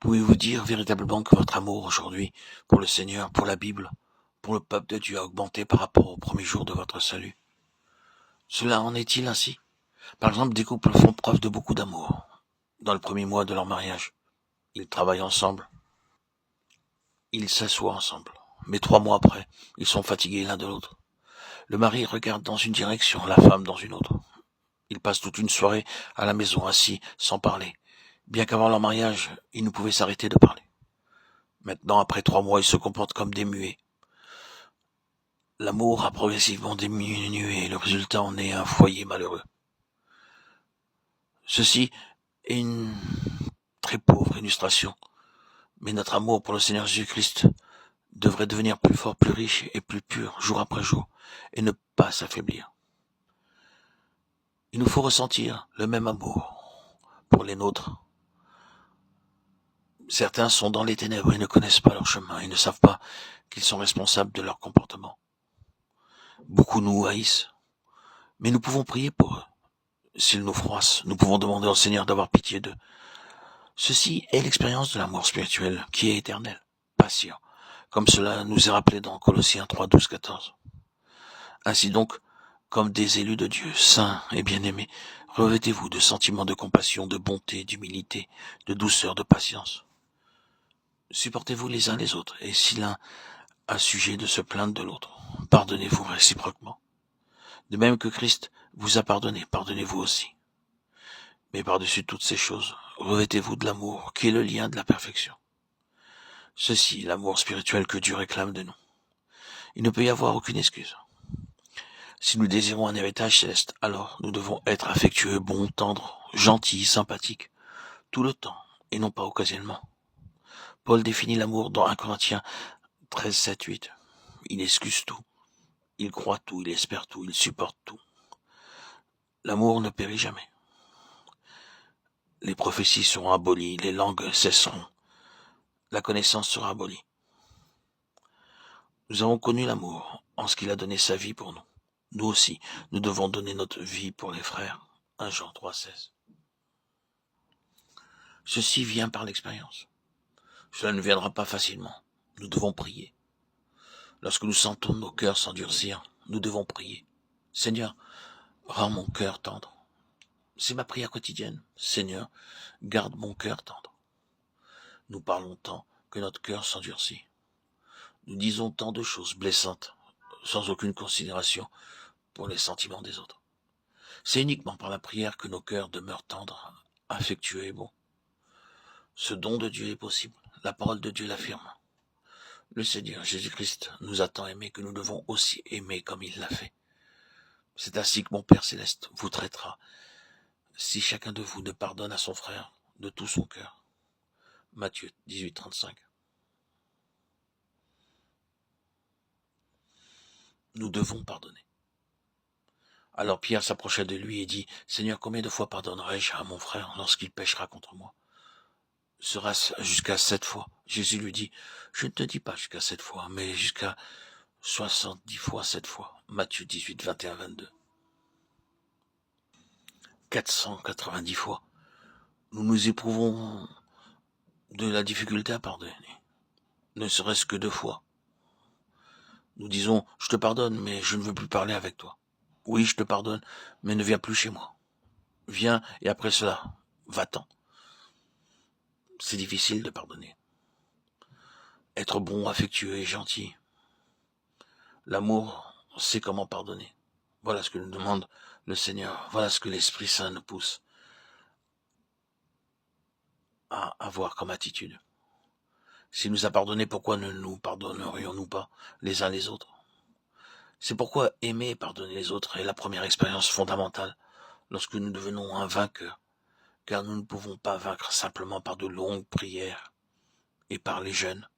Pouvez-vous dire véritablement que votre amour aujourd'hui pour le Seigneur, pour la Bible, pour le peuple de Dieu a augmenté par rapport au premier jour de votre salut? Cela en est-il ainsi? Par exemple, des couples font preuve de beaucoup d'amour dans le premier mois de leur mariage. Ils travaillent ensemble, ils s'assoient ensemble. Mais 3 mois après, ils sont fatigués l'un de l'autre. Le mari regarde dans une direction, la femme dans une autre. Ils passent toute une soirée à la maison, assis, sans parler. Bien qu'avant leur mariage, ils ne pouvaient s'arrêter de parler. Maintenant, après 3 mois, ils se comportent comme des muets. L'amour a progressivement diminué et le résultat en est un foyer malheureux. Ceci est une très pauvre illustration, mais notre amour pour le Seigneur Jésus-Christ devrait devenir plus fort, plus riche et plus pur jour après jour, et ne pas s'affaiblir. Il nous faut ressentir le même amour pour les nôtres. Certains sont dans les ténèbres et ne connaissent pas leur chemin et ne savent pas qu'ils sont responsables de leur comportement. Beaucoup nous haïssent, mais nous pouvons prier pour eux. S'ils nous froissent, nous pouvons demander au Seigneur d'avoir pitié d'eux. Ceci est l'expérience de l'amour spirituel qui est éternel, patient, comme cela nous est rappelé dans Colossiens 3, 12, 14. Ainsi donc, comme des élus de Dieu, saints et bien-aimés, revêtez-vous de sentiments de compassion, de bonté, d'humilité, de douceur, de patience. Supportez-vous les uns les autres, et si l'un a sujet de se plaindre de l'autre, pardonnez-vous réciproquement. De même que Christ vous a pardonné, pardonnez-vous aussi. Mais par-dessus toutes ces choses, revêtez-vous de l'amour, qui est le lien de la perfection. Ceci, l'amour spirituel que Dieu réclame de nous. Il ne peut y avoir aucune excuse. Si nous désirons un héritage céleste, alors nous devons être affectueux, bons, tendres, gentils, sympathiques, tout le temps, et non pas occasionnellement. Paul définit l'amour dans 1 Corinthiens 13, 7, 8. Il excuse tout, il croit tout, il espère tout, il supporte tout. L'amour ne périt jamais. Les prophéties seront abolies, les langues cesseront, la connaissance sera abolie. Nous avons connu l'amour en ce qu'il a donné sa vie pour nous. Nous aussi, nous devons donner notre vie pour les frères. 1 Jean 3, 16. Ceci vient par l'expérience. Cela ne viendra pas facilement. Nous devons prier. Lorsque nous sentons nos cœurs s'endurcir, nous devons prier. Seigneur, rends mon cœur tendre. C'est ma prière quotidienne. Seigneur, garde mon cœur tendre. Nous parlons tant que notre cœur s'endurcit. Nous disons tant de choses blessantes, sans aucune considération pour les sentiments des autres. C'est uniquement par la prière que nos cœurs demeurent tendres, affectueux et bons. Ce don de Dieu est possible. La parole de Dieu l'affirme. Le Seigneur Jésus-Christ nous a tant aimés que nous devons aussi aimer comme il l'a fait. C'est ainsi que mon Père Céleste vous traitera, si chacun de vous ne pardonne à son frère de tout son cœur. Matthieu 18, 35. Nous devons pardonner. Alors Pierre s'approcha de lui et dit, « Seigneur, combien de fois pardonnerai-je à mon frère lorsqu'il péchera contre moi? Sera-ce jusqu'à 7 fois ?» Jésus lui dit, « Je ne te dis pas jusqu'à 7 fois, mais jusqu'à 70 fois 7 fois. » Matthieu 18, 21, 22. 490 fois. Nous éprouvons de la difficulté à pardonner, ne serait-ce que 2 fois. Nous disons, je te pardonne, mais je ne veux plus parler avec toi. Oui, je te pardonne, mais ne viens plus chez moi. Viens, et après cela, va-t'en. C'est difficile de pardonner. Être bon, affectueux et gentil. L'amour, c'est comment pardonner. Voilà ce que nous demande le Seigneur. Voilà ce que l'Esprit Saint nous pousse à avoir comme attitude. S'il nous a pardonné, pourquoi ne nous pardonnerions-nous pas les uns les autres? C'est pourquoi aimer et pardonner les autres est la première expérience fondamentale lorsque nous devenons un vainqueur, car nous ne pouvons pas vaincre simplement par de longues prières et par les jeûnes.